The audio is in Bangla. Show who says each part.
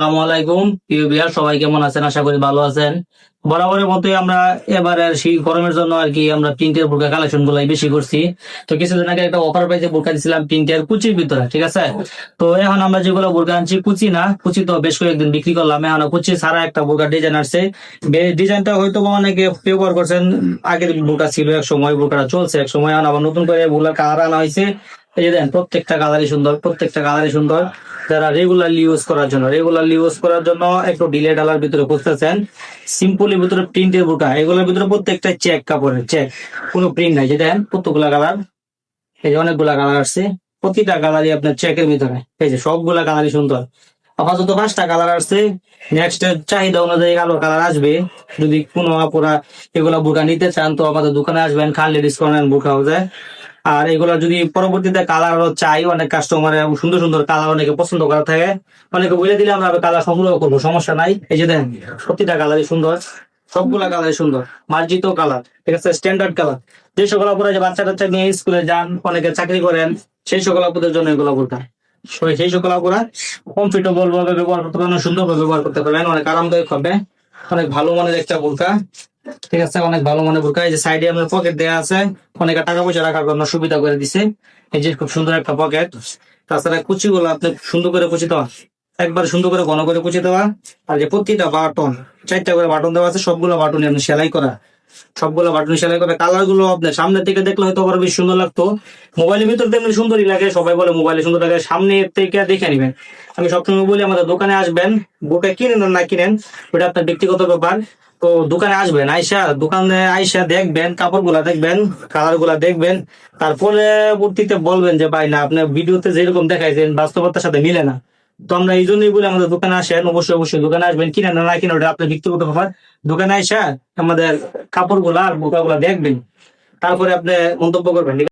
Speaker 1: আসসালামু আলাইকুম প্রিয় ভিউয়ার, সবাই কেমন আছেন? আশা করি ভালো আছেন। বরাবরের মতোই আমরা এবারে শীত গরমের জন্য আর কি আমরা প্রিন্টের বোরকা কালেকশন গুলাই বেশি করছি। তো কিছুদিন আগে একটা অফার প্রাইসে বোরকা দিছিলাম প্রিন্টের কুচির ভিতরে, ঠিক আছে? তো এখন আমরা যেগুলো বোরকা আনছি কুচি না, কুচি তো বেশ কয়েকদিন বিক্রি করলাম, এখন কুচি ছাড়া একটা বোরকা ডিজাইন আসছে। ডিজাইনটা হয়তো বা অনেকে ব্যবহার করছেন, আগের বোরকা ছিল এক সময়, বোরকাটা চলছে এক সময়, এখন আবার নতুন করে বোরকার কালার আনা হয়েছে। এই যে দেন, প্রত্যেকটা কালারই সুন্দর, প্রত্যেকটা কালারই সুন্দর। যারা রেগুলারলি ইউজ করার জন্য একটু ডিলে ডালার ভিতরে খুঁজতেছেন, সিম্পলের ভিতরে প্রিন্টের বোরকা, এগুলোর ভিতরে প্রত্যেকটা চেক কাপড়ের, চেক, কোনো প্রিন্ট নাই। যে দেখেন কতগুলা কালার, এই যে অনেকগুলা কালার আসছে, প্রতিটা কালারই আপনার চেকের ভিতরে, এই যে সবগুলা কালারই সুন্দর। আপাতত 5টা কালার আসছে, নেক্সট চাহিদা অনুযায়ী আলো কালার আসবে। যদি কোনো আপুরা এগুলা বোরকা নিতে চান তো আমাদের দোকানে আসবেন, খান লেডিস কর্নার বোরকা হাউসে। আর এগুলা যদি পরবর্তীতে কালার চাই, অনেক কাস্টমার সুন্দর সুন্দর কালার অনেকে পছন্দ করা থাকে, অনেকে বলে দিলে আমরা কালার সংগ্রহ করবো, সমস্যা নাই। এই যে দেখেন প্রতিটা কালারই সুন্দর, সবগুলা কালারই সুন্দর, মার্জিত কালার, ঠিক আছে, স্ট্যান্ডার্ড কালার। যে সকল আপুরা যে বাচ্চা টাচ্চা নিয়ে স্কুলে যান, অনেকে চাকরি করেন, সেই সকল আপুদের জন্য এগুলো বোরকা। সেই সকল আপুরা কমফর্টেবল ভাবে ব্যবহার করতে পারবেন, সুন্দরভাবে ব্যবহার করতে পারবেন, অনেক আরামদায়ক হবে। অনেক ভালো মানের একটা বোরকা, ঠিক আছে, অনেক ভালো মানের বোরকা। এই যে সাইডে আপনার পকেট দেওয়া আছে, অনেকে টাকা পয়সা রাখার জন্য সুবিধা করে দিছে। এই যে খুব সুন্দর একটা পকেট। তাছাড়া কুচি গুলো আপনি সুন্দর করে কুচি দেওয়া, একবার সুন্দর করে ঘন করে কুচি দেওয়া। আর যে প্রতিটা বাটন, 4টা করে বাটন দেওয়া আছে, সবগুলো বাটনই আপনি সেলাই করা, সবগুলো বাটন সেলাই করে। কালার গুলো আপনার সামনে থেকে দেখলে হয়তো আবার বেশ সুন্দর লাগতো, মোবাইলের ভিতর তেমনি সুন্দরই লাগে, সবাই বলে মোবাইলে সুন্দর লাগে, সামনে থেকে দেখে নিবেন। আমি সবসময় বলি আমাদের দোকানে আসবেন, বোরকা কিনেন না কিনেন ওটা আপনার ব্যক্তিগত ব্যাপার। তো দোকানে আসবেন, দোকানে আইসা দেখবেন, কাপড় গুলা দেখবেন, কালার গুলা দেখবেন, তারপরে পরবর্তীতে বলবেন যে ভাই না, আপনার ভিডিওতে যেরকম দেখাইছেন বাস্তবতার সাথে মিলে না। তো আমরা এই জন্যই বলি আমাদের দোকানে আসেন, অবশ্যই অবশ্যই দোকানে আসবেন, কিনেন না কিনেন ওটা আপনার ব্যক্তিগত ব্যাপার। দোকানে আইসা আমাদের কাপড় গুলা আর বোরকা গুলা দেখবেন, তারপরে আপনি মন্তব্য করবেন।